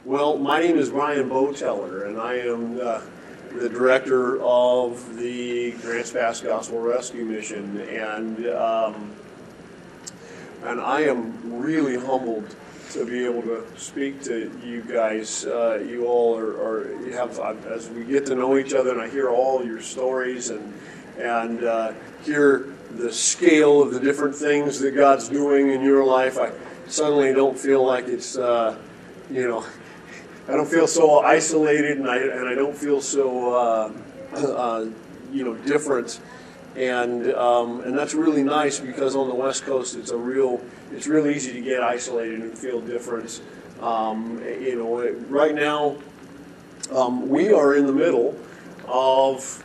Well, my name is Brian Bouteller, and I am the director of the Grants Pass Gospel Rescue Mission, and I am really humbled to be able to speak to you guys. You all you have, as we get to know each other, and I hear all your stories and hear the scale of the different things that God's doing in your life. I suddenly don't feel like it's, I don't feel so isolated, and I don't feel so, different. And that's really nice, because on the West Coast it's real easy to get isolated and feel different. Right now we are in the middle of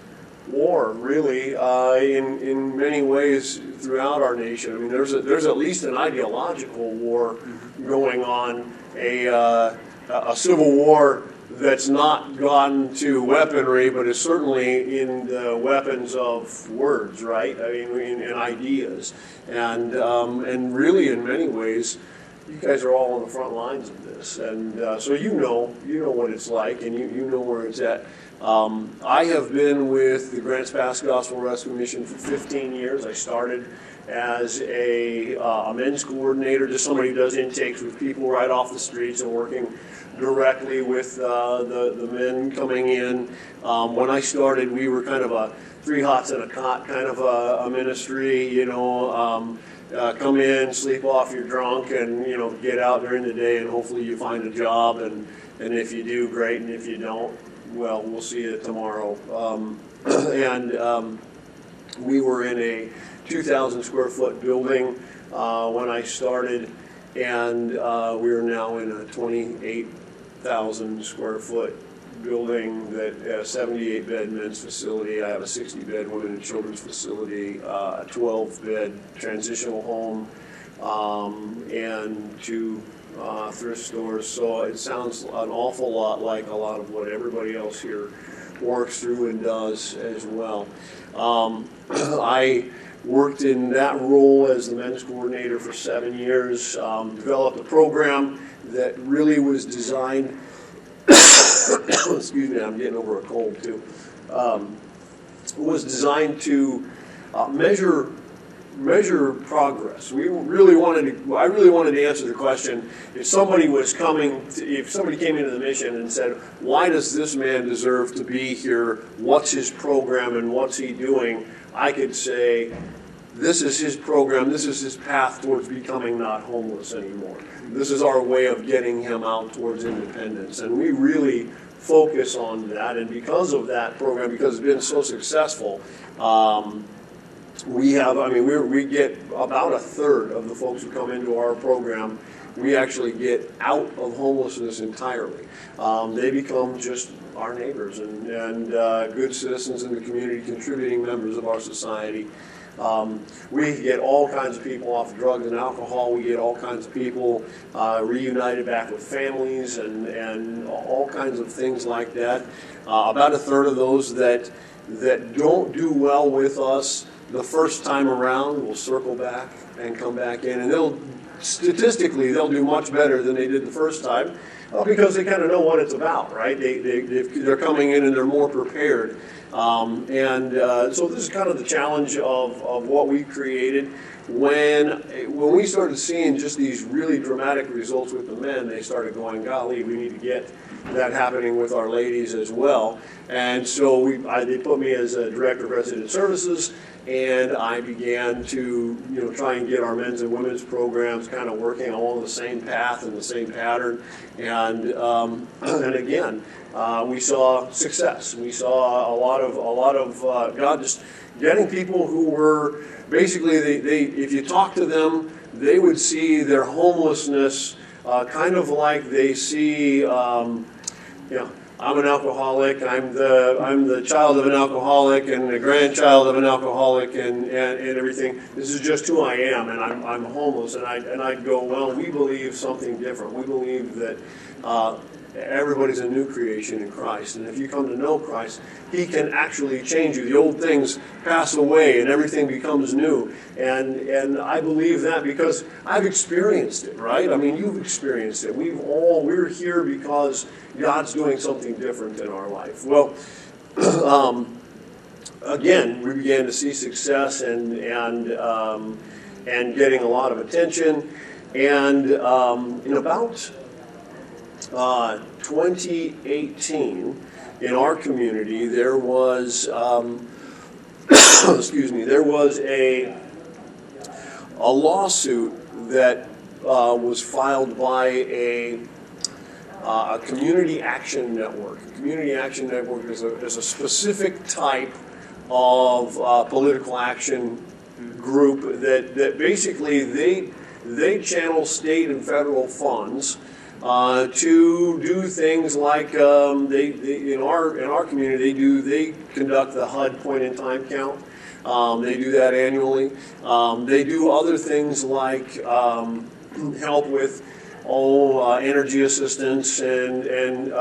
war, really, in many ways throughout our nation. I mean, there's at least an ideological war going on, a civil war that's not gone to weaponry, but is certainly in the weapons of words, right? I mean, in ideas, and really, in many ways, you guys are all on the front lines of this, and so you know what it's like, and you know where it's at. I have been with the Grants Pass Gospel Rescue Mission for 15 years. I started as a men's coordinator, just somebody who does intakes with people right off the streets and working directly with the men coming in. When I started, we were kind of a 3 hots and a cot kind of a ministry, come in, sleep off your drunk, and get out during the day, and hopefully you find a job, and if you do, great, and if you don't, well, we'll see you tomorrow. We were in a 2,000 square foot building when I started, and we are now in a 28,000 square foot building that a 78-bed men's facility. I have a 60-bed women and children's facility, a 12-bed transitional home, and 2 thrift stores. So it sounds an awful lot like a lot of what everybody else here works through and does as well. I worked in that role as the men's coordinator for 7 years, developed a program that really was designed excuse me, I'm getting over a cold too, was designed to measure progress. I really wanted to answer the question, if somebody came into the mission and said, why does this man deserve to be here? What's his program and what's he doing? I could say, this is his program, this is his path towards becoming not homeless anymore. This is our way of getting him out towards independence. And we really focus on that. And because of that program, because it's been so successful, we get about a third of the folks who come into our program, we actually get out of homelessness entirely. They become just our neighbors and good citizens in the community, contributing members of our society. We get all kinds of people off drugs and alcohol. We get all kinds of people reunited back with families and all kinds of things like that. About a third of those that don't do well with us the first time around will circle back and come back in, and statistically they'll do much better than they did the first time, because they kind of know what it's about, right? They're coming in and they're more prepared. So this is kind of the challenge of what we created. When we started seeing just these really dramatic results with the men, they started going, golly, we need to get that happening with our ladies as well. And so they put me as a director of resident services, and I began to try and get our men's and women's programs kind of working along the same path and the same pattern. And again, we saw success. We saw a lot of God just getting people who were basically, if you talk to them, they would see their homelessness kind of like they see, I'm an alcoholic, I'm the child of an alcoholic and the grandchild of an alcoholic and everything. This is just who I am, and I'm homeless. And I'd go, well, we believe something different. We believe that everybody's a new creation in Christ. And if you come to know Christ, he can actually change you. The old things pass away and everything becomes new. And I believe that because I've experienced it, right? I mean, you've experienced it. We're here because God's doing something different in our life. Well, again, we began to see success and getting a lot of attention. And in about 2018, in our community, there was there was a lawsuit that was filed by a community action network. A community action network is a specific type of political action group that basically they channel state and federal funds to do things like in our community they conduct the HUD point in time count. They do that annually. They do other things like help with energy assistance and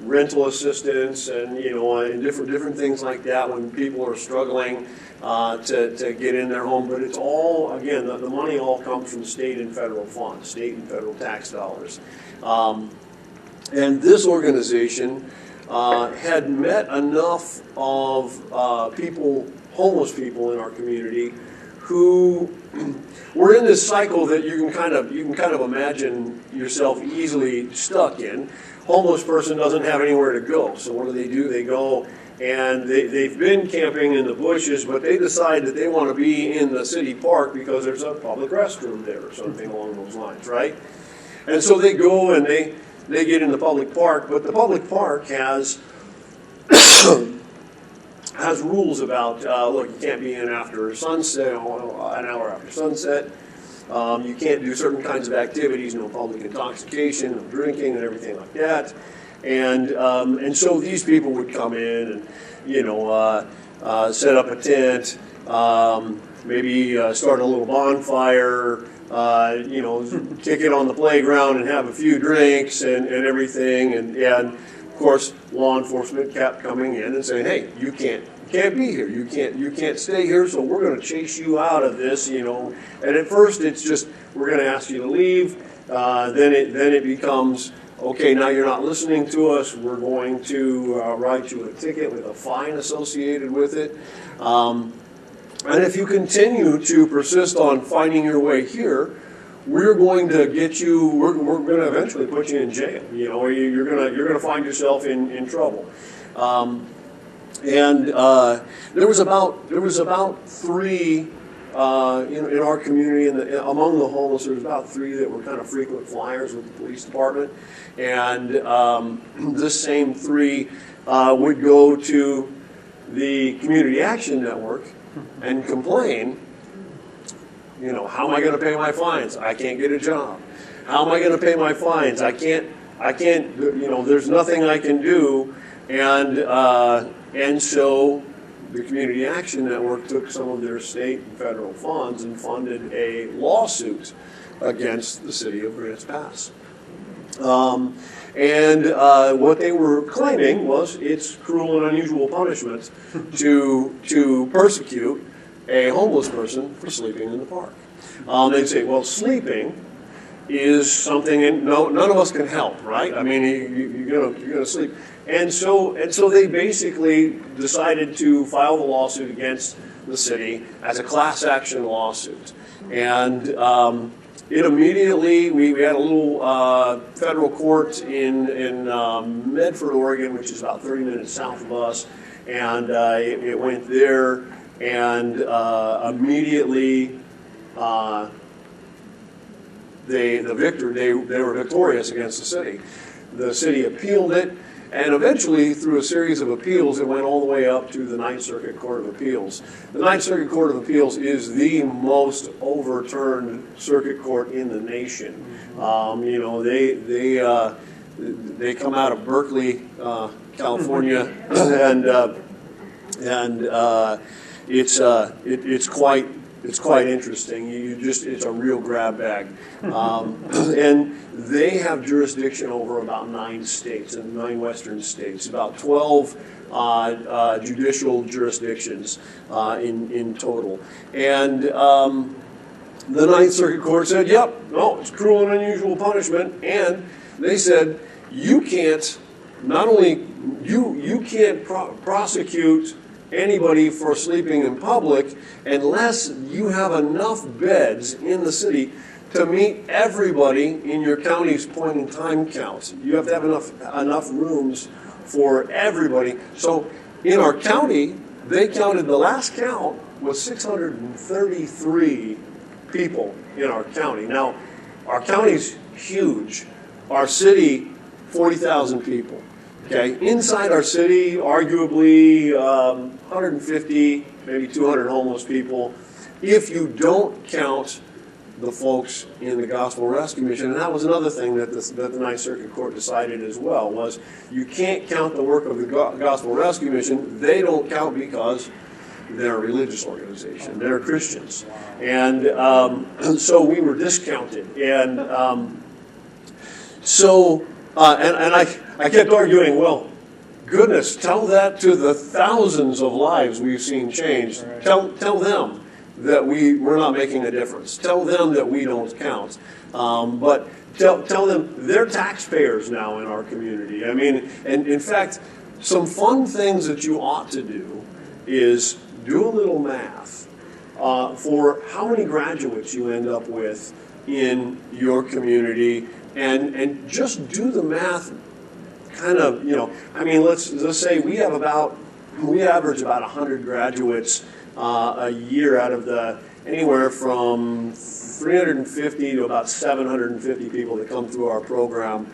rental assistance and and different things like that when people are struggling to get in their home. But it's all, again, the money all comes from state and federal funds, state and federal tax dollars. And this organization had met enough of homeless people in our community who were in this cycle that you can kind of imagine yourself easily stuck in. Homeless person doesn't have anywhere to go, so what do? They go and they've been camping in the bushes, but they decide that they want to be in the city park because there's a public restroom there or something along those lines, right? And so they go and they get in the public park, but the public park has rules about, look, you can't be in after sunset, an hour after sunset. You can't do certain kinds of activities, no public intoxication, no drinking, and everything like that. And so these people would come in and set up a tent, maybe start a little bonfire, kick it on the playground and have a few drinks and everything. And of course, law enforcement kept coming in and saying, "Hey, you can't be here. You can't stay here. So we're going to chase you out of this." And at first, it's just we're going to ask you to leave. Then it becomes, okay, now you're not listening to us. We're going to write you a ticket with a fine associated with it. And if you continue to persist on finding your way here, we're going to get you. We're going to eventually put you in jail. Or you're going to find yourself in trouble. And there was about three in our community, among the homeless. There was about three that were kind of frequent flyers with the police department, and this same three would go to the Community Action Network and complain. How am I going to pay my fines? I can't get a job. How am I going to pay my fines? I can't. There's nothing I can do, and so the Community Action Network took some of their state and federal funds and funded a lawsuit against the city of Grants Pass. And what they were claiming was it's cruel and unusual punishment to persecute a homeless person for sleeping in the park. They'd say, well, sleeping is something, and none of us can help, right? I mean, you're gonna sleep. And so they basically decided to file the lawsuit against the city as a class action lawsuit. And it immediately, we had a little federal court in Medford, Oregon, which is about 30 minutes south of us, and it went there, and immediately they were victorious against the city. The city appealed it, and eventually, through a series of appeals, it went all the way up to the Ninth Circuit Court of Appeals. The Ninth Circuit Court of Appeals is the most overturned circuit court in the nation. They come out of Berkeley, California, and it's it's quite interesting. It's a real grab bag. And they have jurisdiction over about 9 states, and 9 western states, about 12 judicial jurisdictions in total. And the Ninth Circuit Court said, yep, no, it's cruel and unusual punishment. And they said, you can't, not only, you can't prosecute anybody for sleeping in public unless you have enough beds in the city to meet everybody in your county's point in time count. You have to have enough rooms for everybody. So in our county, they counted, the last count was 633 people in our county. Now, our county's huge. Our city, 40,000 people. Okay, inside our city, arguably 150, maybe 200 homeless people, if you don't count the folks in the Gospel Rescue Mission. And that was another thing that the Ninth Circuit Court decided as well, was you can't count the work of the Gospel Rescue Mission. They don't count because they're a religious organization. They're Christians. And so we were discounted. And I kept arguing, well, goodness, tell that to the thousands of lives we've seen changed. Tell them that we're not making a difference. Tell them that we don't count. But tell them they're taxpayers now in our community. I mean, and in fact, some fun things that you ought to do is do a little math for how many graduates you end up with in your community, and just do the math. Kind of, I mean, let's say we average about 100 graduates a year out of anywhere from 350 to about 750 people that come through our program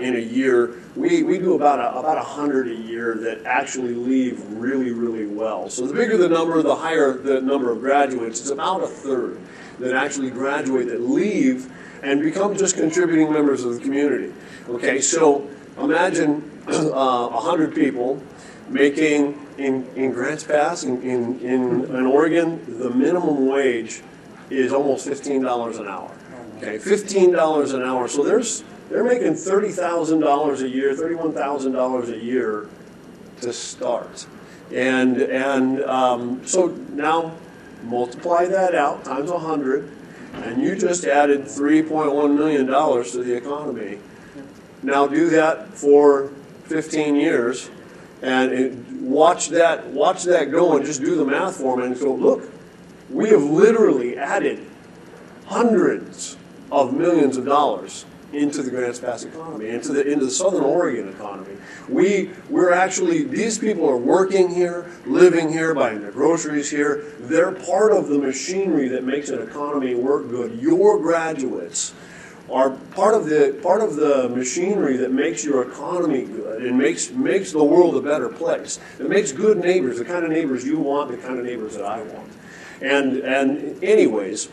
in a year. We do about 100 a year that actually leave really, really well. So the bigger the number, the higher the number of graduates. It's about a third that actually graduate, that leave and become just contributing members of the community. Okay, so imagine 100 people making, in Grants Pass, in Oregon, the minimum wage is almost $15 an hour. Okay, $15 an hour. So they're making $30,000 a year, $31,000 a year to start. And so now multiply that out times 100, and you just added $3.1 million to the economy. Now do that for 15 years, and watch that go, and just do the math for me, and go, look, we have literally added hundreds of millions of dollars into the Grants Pass economy, into the Southern Oregon economy. We're actually, these people are working here, living here, buying their groceries here. They're part of the machinery that makes an economy work good. Your graduates are part of the machinery that makes your economy good and makes the world a better place. It makes good neighbors, the kind of neighbors you want, the kind of neighbors that I want. And anyways,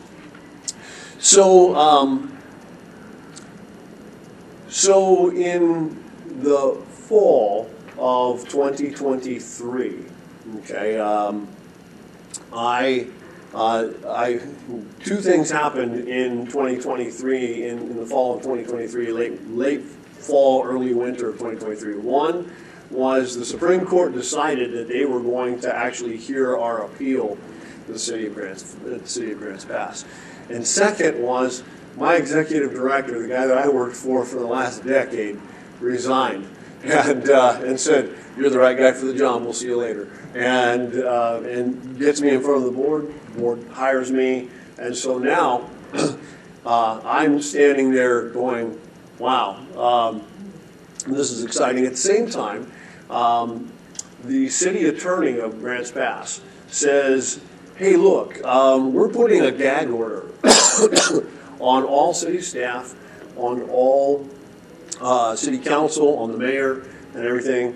so in the fall of 2023, okay, two things happened in 2023, in the fall of 2023, late fall, early winter of 2023. One was the Supreme Court decided that they were going to actually hear our appeal to the city of Grants Pass. And second was my executive director, the guy that I worked for the last decade, resigned and said, "You're the right guy for the job. We'll see you later." And gets me in front of the board. The board hires me, and so now I'm standing there going, "Wow, this is exciting." At the same time, the city attorney of Grants Pass says, "Hey, look, we're putting a gag order on all city staff, on all city council, on the mayor and everything.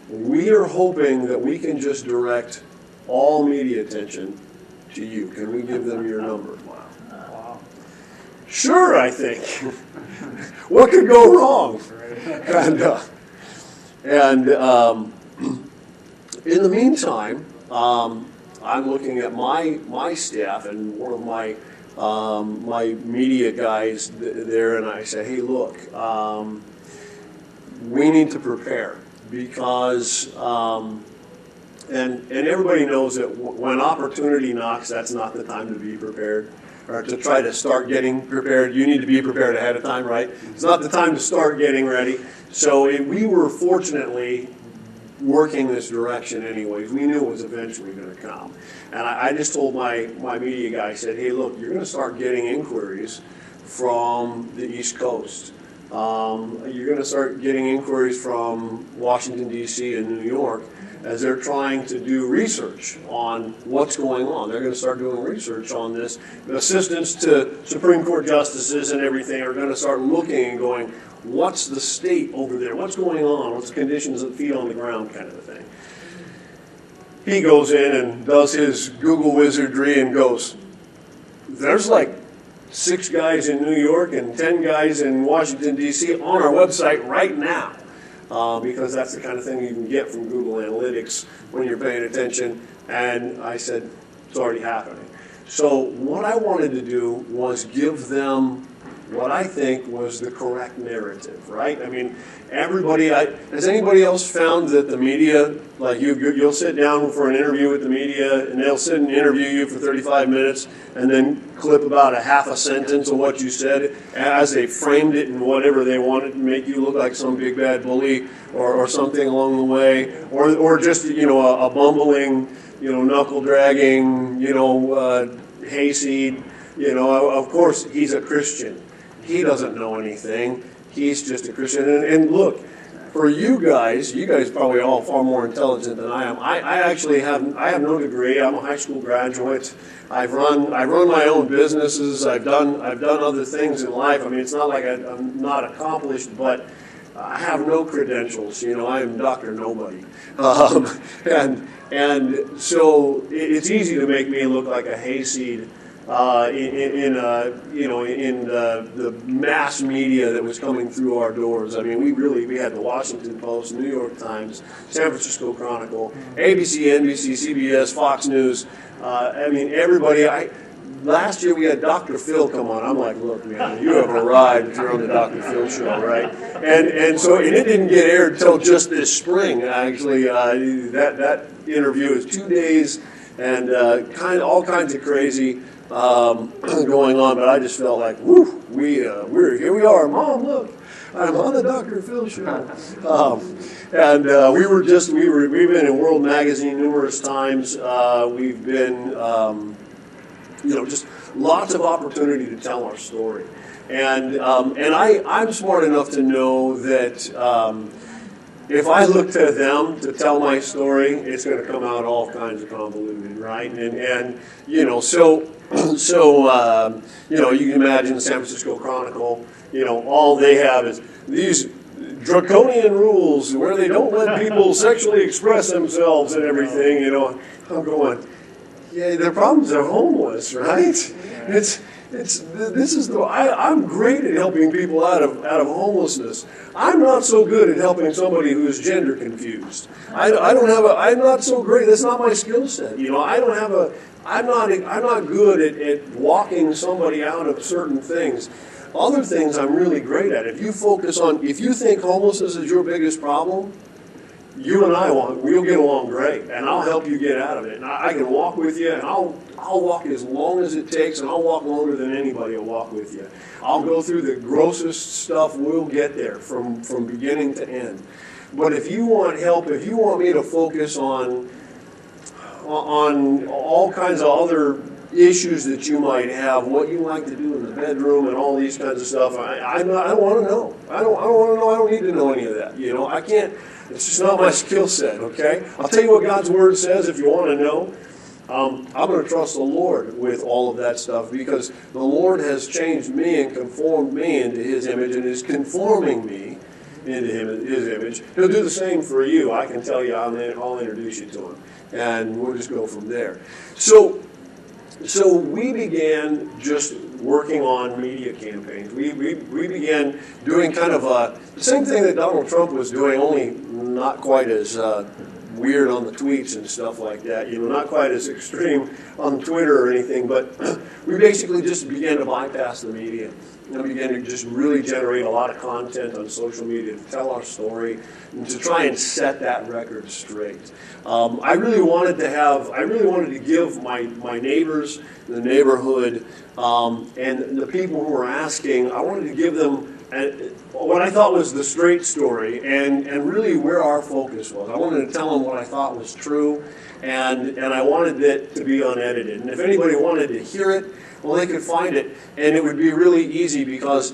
We are hoping that we can just direct all media attention to you. Can we give them your number?" Wow. Sure, I think. What could go wrong? And in the meantime, I'm looking at my staff and one of my media guys there, and I say, hey, look, we need to prepare because, and everybody knows that when opportunity knocks, that's not the time to be prepared or to try to start getting prepared. You need to be prepared ahead of time, right? It's not the time to start getting ready. So we were fortunately working this direction anyways. We knew it was eventually going to come. And I just told my media guy, I said, hey, look, you're going to start getting inquiries from the East Coast. You're going to start getting inquiries from Washington, D.C. and New York as they're trying to do research on what's going on. They're going to start doing research on this. The assistants to Supreme Court justices and everything are going to start looking and going, what's the state over there? What's going on? What's the conditions of feet on the ground kind of a thing? He goes in and does his Google wizardry and goes, there's like 6 guys in New York and 10 guys in Washington, D.C. on our website right now. Because that's the kind of thing you can get from Google Analytics when you're paying attention. And I said, it's already happening. So what I wanted to do was give them what I think was the correct narrative, right? I mean, everybody, has anybody else found that the media, like you'll sit down for an interview with the media and they'll sit and interview you for 35 minutes and then clip about a half a sentence of what you said as they framed it and whatever they wanted to make you look like some big bad bully or something along the way, or just, a bumbling, knuckle dragging, hayseed, of course he's a Christian. He doesn't know anything. He's just a Christian. And look, for you guys probably all far more intelligent than I am. I actually have no degree. I'm a high school graduate. I run my own businesses. I've done other things in life. I mean, it's not like I'm not accomplished, but I have no credentials. I am Dr. Nobody. And so it's easy to make me look like a hayseed in the mass media that was coming through our doors. I mean, we had the Washington Post, New York Times, San Francisco Chronicle, ABC, NBC, CBS, Fox News. I mean, everybody. Last year we had Dr. Phil come on. I'm like, look, man, you have arrived if you're on the Dr. Phil show, right? And so it didn't get aired until just this spring. Actually, that interview is 2 days and all kinds of crazy going on. But I just felt like, whoo, we're here. We are, Mom. Look, I'm on the Dr. Phil show. We've been in World Magazine numerous times. We've been. Just lots of opportunity to tell our story. And I'm smart enough to know that if I look to them to tell my story, it's going to come out all kinds of convoluted, right? And so you can imagine the San Francisco Chronicle, all they have is these draconian rules where they don't let people sexually express themselves and everything, I'm going, yeah, their problems are homeless, right? I'm great at helping people out of homelessness. I'm not so good at helping somebody who's gender confused. I'm not so great. That's not my skill set. I'm not good at walking somebody out of certain things. Other things I'm really great at. If you think homelessness is your biggest problem, you and we'll get along great, and I'll help you get out of it. And I can walk with you, and I'll walk as long as it takes, and I'll walk longer than anybody will walk with you. I'll go through the grossest stuff. We'll get there from beginning to end. But if you want help, if you want me to focus on all kinds of other issues that you might have, what you like to do in the bedroom, and all these kinds of stuff, I don't want to know. I don't want to know. I don't need to know any of that. I can't. It's just not my skill set, okay? I'll tell you what God's Word says if you want to know. I'm going to trust the Lord with all of that stuff because the Lord has changed me and conformed me into His image and is conforming me into His image. He'll do the same for you. I can tell you, I'll introduce you to Him. And we'll just go from there. So we began just working on media campaigns. We began doing kind of the same thing that Donald Trump was doing, only not quite as weird on the tweets and stuff like that. Not quite as extreme on Twitter or anything, but we basically just began to bypass the media. And began to just really generate a lot of content on social media to tell our story and to try and set that record straight. I really wanted to give my neighbors, the neighborhood, and the people who were asking, I wanted to give them what I thought was the straight story and really where our focus was. I wanted to tell them what I thought was true, and I wanted it to be unedited. And if anybody wanted to hear it, well, they could find it, and it would be really easy because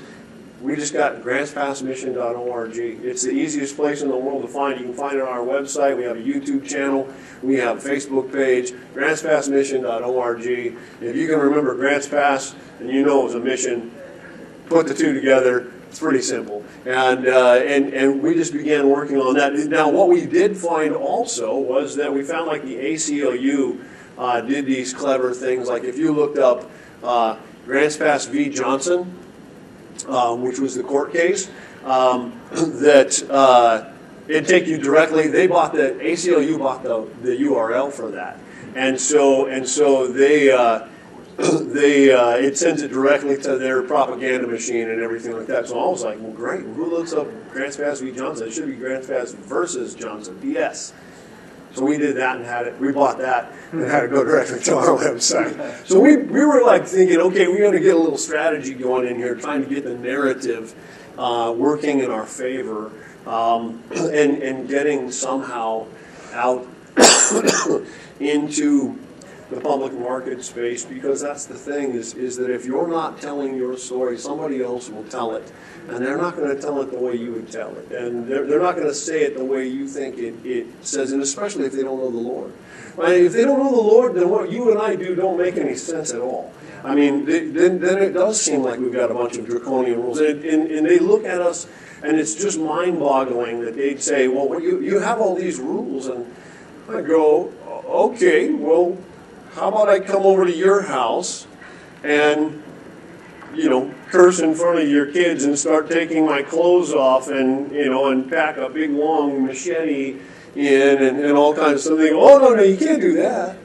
we just got grantspassmission.org. It's the easiest place in the world to find. You can find it on our website. We have a YouTube channel. We have a Facebook page, grantspassmission.org. If you can remember Grants Pass and you know it was a mission, put the two together. It's pretty simple. And we just began working on that. Now, what we did find also was that we found like the ACLU did these clever things. Like if you looked up Grants Pass v. Johnson, which was the court case, that it'd take you directly. The ACLU bought the URL for that, and so it sends it directly to their propaganda machine and everything like that. So I was like, well, great. Who looks up Grants Pass v. Johnson? It should be Grants Pass versus Johnson. PS. So we did that and we bought that and had to go directly to our website. So we were like thinking, okay, we got to get a little strategy going in here, trying to get the narrative working in our favor, and getting somehow out into the public market space, because that's the thing is that if you're not telling your story, somebody else will tell it, and they're not going to tell it the way you would tell it, and they're not going to say it the way you think it says, and especially if they don't know the Lord. Right? If they don't know the Lord, then what you and I do don't make any sense at all. I mean, then it does seem like we've got a bunch of draconian rules, and they look at us, and it's just mind-boggling that they'd say, well, you have all these rules, and I go, okay, well, how about I come over to your house and, curse in front of your kids and start taking my clothes off and pack a big long machete in and all kinds of stuff. They go, oh, no, you can't do that.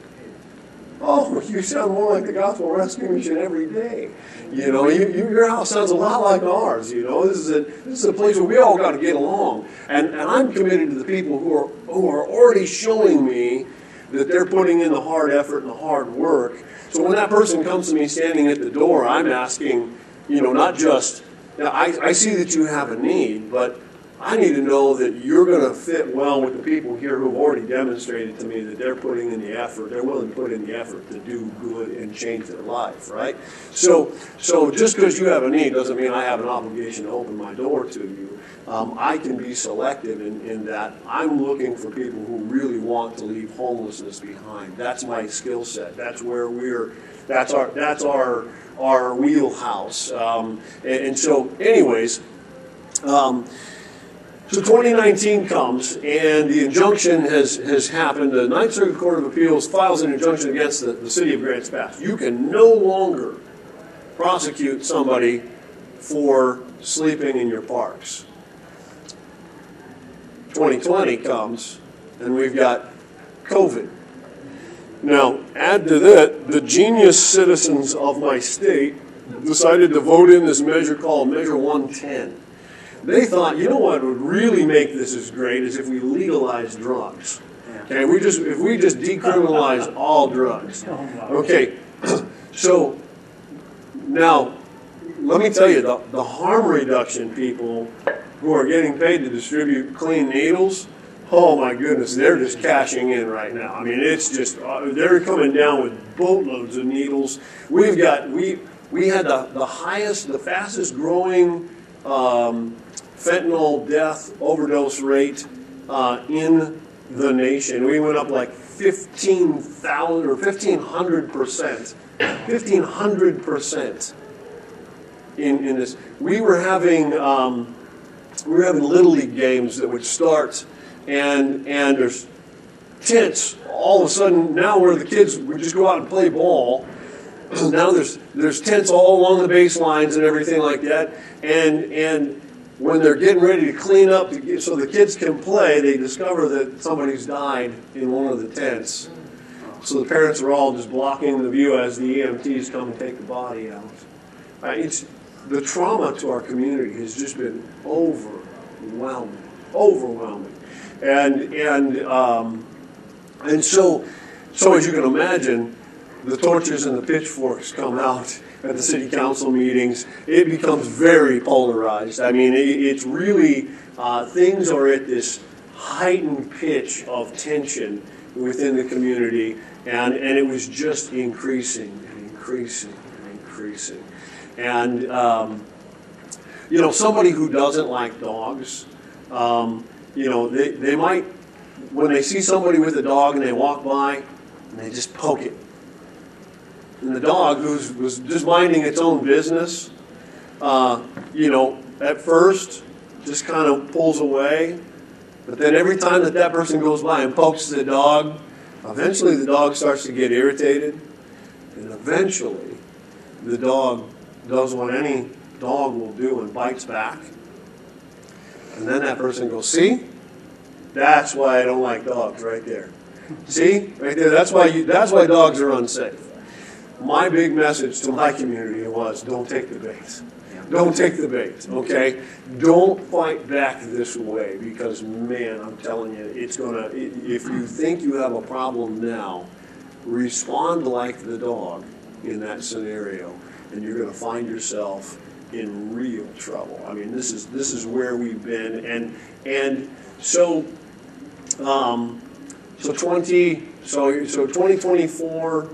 Oh, you sound more like the Gospel Rescue Mission every day. Your house sounds a lot like ours. This is a place where we all got to get along. And I'm committed to the people who are already showing me that they're putting in the hard effort and the hard work. So when that person comes to me standing at the door, I'm asking, not just, I see that you have a need, but I need to know that you're going to fit well with the people here who've already demonstrated to me that they're putting in the effort, they're willing to put in the effort to do good and change their life, right? So just because you have a need doesn't mean I have an obligation to open my door to you. I can be selective in that I'm looking for people who really want to leave homelessness behind. That's my skill set. That's where that's our wheelhouse. And so anyways, so 2019 comes, and the injunction has happened. The Ninth Circuit Court of Appeals files an injunction against the city of Grants Pass. You can no longer prosecute somebody for sleeping in your parks. 2020 comes, and we've got COVID. Now, add to that, the genius citizens of my state decided to vote in this measure called Measure 110. They thought, what would really make this as great is if we legalize drugs. Okay, if we just decriminalize all drugs. Okay, so now let me tell you, the harm reduction people who are getting paid to distribute clean needles, oh my goodness, they're just cashing in right now. I mean, it's just they're coming down with boatloads of needles. We had the fastest growing fentanyl death overdose rate in the nation. We went up like 15,000 or 1,500%. 1,500% in this. We were having Little League games that would start, and there's tents all of a sudden now where the kids would just go out and play ball. Now there's tents all along the baselines and everything like that, and when they're getting ready to clean up so the kids can play, they discover that somebody's died in one of the tents. So the parents are all just blocking the view as the EMTs come and take the body out. It's the trauma to our community has just been overwhelming, and so as you can imagine, the torches and the pitchforks come out at the city council meetings. It becomes very polarized. I mean, it's really things are at this heightened pitch of tension within the community, and it was just increasing and increasing and increasing. And somebody who doesn't like dogs, they might, when they see somebody with a dog and they walk by, and they just poke it. And the dog, was just minding its own business, at first just kind of pulls away. But then every time that person goes by and pokes the dog, eventually the dog starts to get irritated. And eventually the dog does what any dog will do and bites back. And then that person goes, see? That's why I don't like dogs right there. See? Right there. That's why dogs are unsafe. My big message to my community was, don't take the bait. Don't take the bait, okay? Don't fight back this way because, man, I'm telling you, it's going to, if you think you have a problem now, respond like the dog in that scenario, and you're going to find yourself in real trouble. I mean, this is where we've been, and so 2024.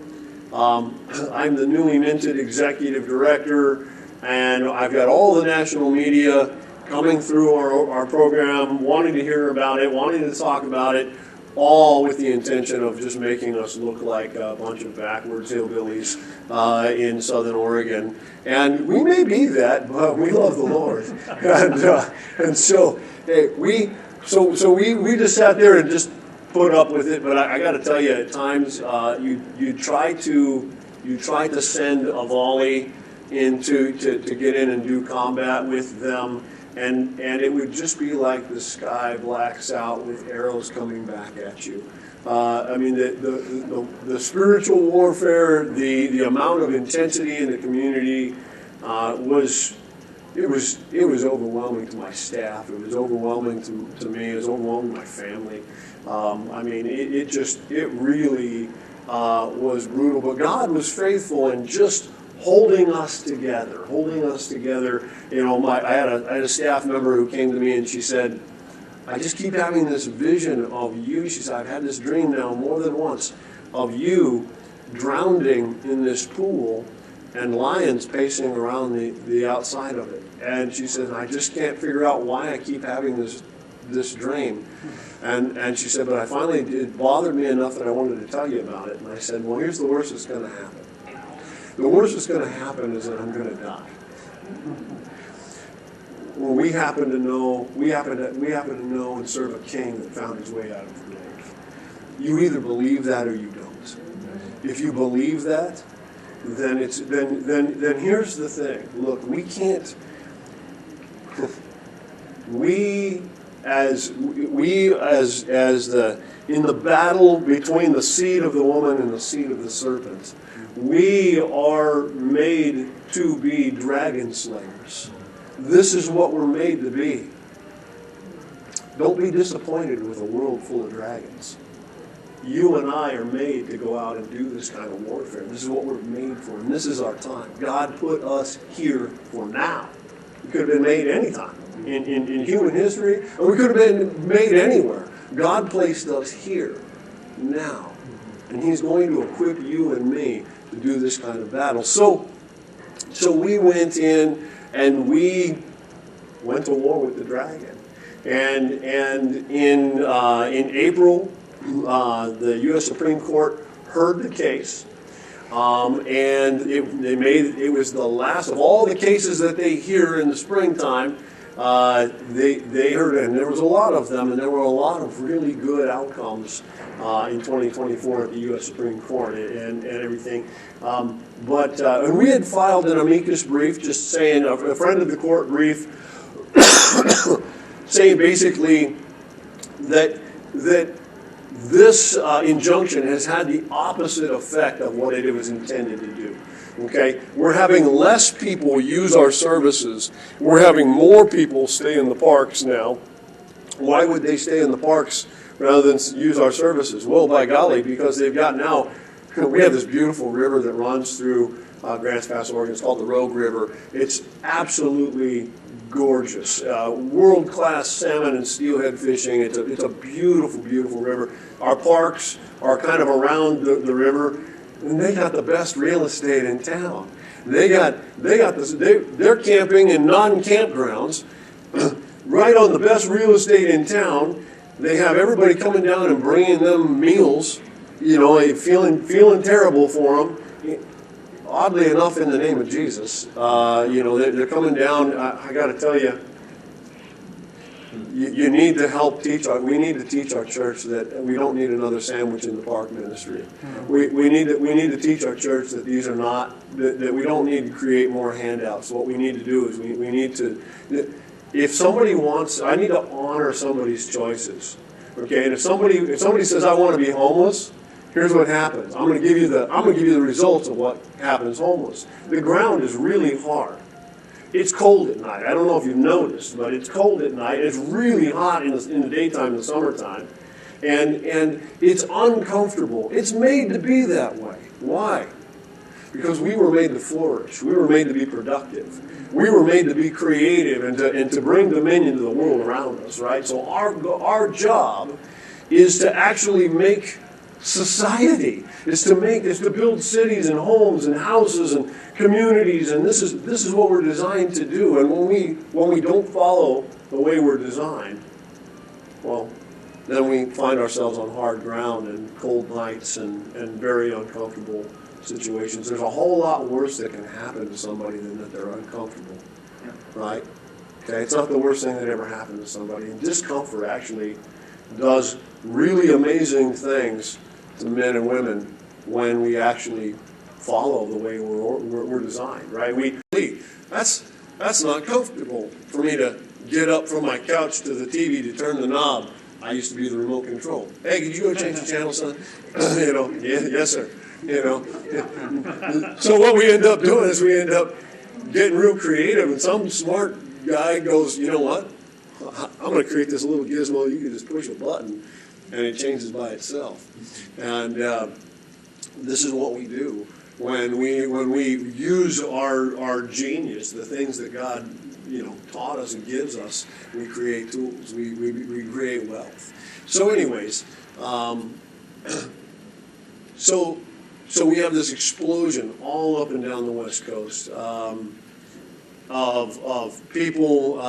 I'm the newly minted executive director, and I've got all the national media coming through our program, wanting to hear about it, wanting to talk about it, all with the intention of just making us look like a bunch of backwards hillbillies in Southern Oregon. And we may be that, but we love the Lord. And so we just sat there and just put up with it, but I got to tell you, at times you try to send a volley to get in and do combat with them, and it would just be like the sky blacks out with arrows coming back at you. I mean, the spiritual warfare, the amount of intensity in the community was overwhelming to my staff. It was overwhelming to me. It was overwhelming to my family. I mean, it really was brutal. But God was faithful in just holding us together. I had a staff member who came to me and she said, I just keep having this vision of you. She said, I've had this dream now more than once of you drowning in this pool and lions pacing around the outside of it. And she said, I just can't figure out why I keep having this dream. And she said, but it bothered me enough that I wanted to tell you about it. And I said, well, here's the worst that's going to happen. The worst that's going to happen is that I'm going to die. Well, we happen to know and serve a king that found his way out of the grave. You either believe that or you don't. If you believe that, then here's the thing. Look, we can't. In the battle between the seed of the woman and the seed of the serpent, we are made to be dragon slayers. This is what we're made to be. Don't be disappointed with a world full of dragons. You and I are made to go out and do this kind of warfare. This is what we're made for, and this is our time. God put us here for now. We could have been made anytime in human history, and we could have been made anywhere. God placed us here now, and He's going to equip you and me to do this kind of battle. So we went in and we went to war with the dragon, and in April, the U.S. Supreme Court heard the case. And it was the last of all the cases that they hear in the springtime. They heard it, and there was a lot of them, and there were a lot of really good outcomes in 2024 at the U.S. Supreme Court and everything. And we had filed an amicus brief, just saying a friend of the court brief saying basically that this injunction has had the opposite effect of what it was intended to do. Okay, we're having less people use our services. We're having more people stay in the parks now. Why would they stay in the parks rather than use our services? Well, by golly, because they've got now, we have this beautiful river that runs through Grants Pass, Oregon. It's called the Rogue River. It's absolutely gorgeous. World-class salmon and steelhead fishing. It's a beautiful, beautiful river. Our parks are kind of around the river, and they got the best real estate in town. They got this. They're camping in non-campgrounds, right on the best real estate in town. They have everybody coming down and bringing them meals. You know, feeling terrible for them. Oddly enough, in the name of Jesus, they're coming down. I got to tell you, you need to help teach. We need to teach our church that we don't need another sandwich in the park ministry. We need to teach our church that these are not that we don't need to create more handouts. What we need to do is we need to. If somebody wants, I need to honor somebody's choices. Okay, and if somebody says I want to be homeless. Here's what happens. I'm going to give you the results of what happens homeless. The ground is really hard. It's cold at night. I don't know if you've noticed, but it's cold at night. It's really hot in the daytime, in the summertime, and it's uncomfortable. It's made to be that way. Why? Because we were made to flourish. We were made to be productive. We were made to be creative and to bring dominion to the world around us. Right. So our job is to actually make society, is to build cities and homes and houses and communities, and this is what we're designed to do. And when we don't follow the way we're designed, well, then we find ourselves on hard ground and cold nights and very uncomfortable situations. There's a whole lot worse that can happen to somebody than that they're uncomfortable, right? Okay, it's not the worst thing that ever happened to somebody. And discomfort actually does really amazing things to men and women when we actually follow the way we're designed, right? That's not comfortable for me to get up from my couch to the TV to turn the knob. I used to be the remote control. Hey, could you go change the channel, son? Yes, sir. So what we end up doing is we end up getting real creative, and some smart guy goes, you know what? I'm going to create this little gizmo. You can just push a button, and it changes by itself. And this is what we do when we use our genius, the things that God taught us and gives us. We create tools. We create wealth. So, anyways, so we have this explosion all up and down the West Coast of people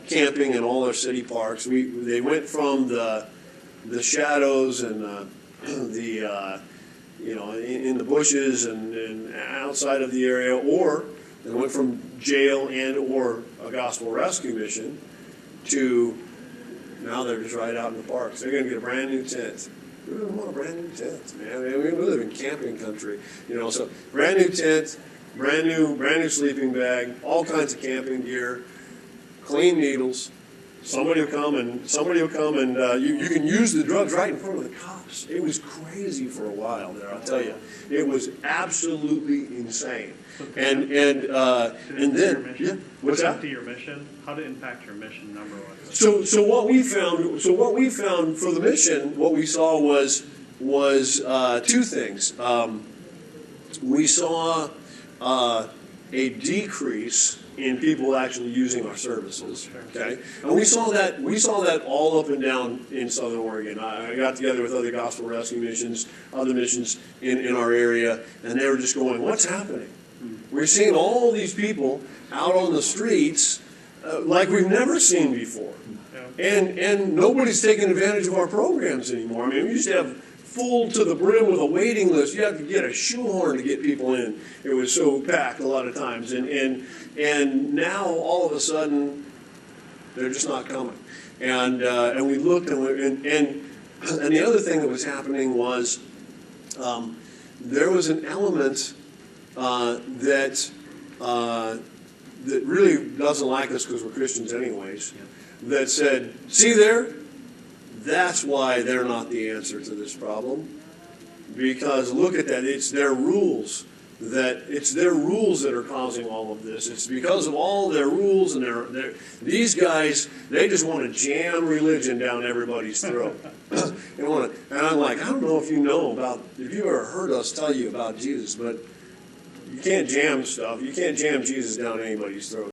camping in all our city parks. They went from the shadows and in the bushes and outside of the area, or they went from jail and or a gospel rescue mission to now they're just right out in the parks. They're going to get a brand new tent. We don't want a brand new tent, man. I mean, we live in camping country, So brand new tent, brand new sleeping bag, all kinds of camping gear, clean needles. Somebody will come and you can use the drugs right in front of the cops. It was crazy for a while there, I'll tell you. It was absolutely insane. And then what's that? To your mission, how to impact your mission, number one. So what we found for the mission, what we saw was two things. We saw a decrease in people actually using our services. Okay, and we saw that all up and down in Southern Oregon. I got together with other gospel rescue missions, other missions in our area, and they were just going, "What's happening? We're seeing all these people out on the streets like we've never seen before, and nobody's taking advantage of our programs anymore. I mean, we used to have full to the brim with a waiting list. You have to get a shoehorn to get people in. It was so packed a lot of times, and now all of a sudden they're just not coming. And we looked and the other thing that was happening was there was an element that that really doesn't like us because we're Christians anyways, that said, see there, that's why they're not the answer to this problem. Because look at that, it's their rules that are causing all of this. It's because of all their rules, and these guys, they just want to jam religion down everybody's throat. And I'm like, I don't know if you ever heard us tell you about Jesus, but you can't jam stuff. You can't jam Jesus down anybody's throat.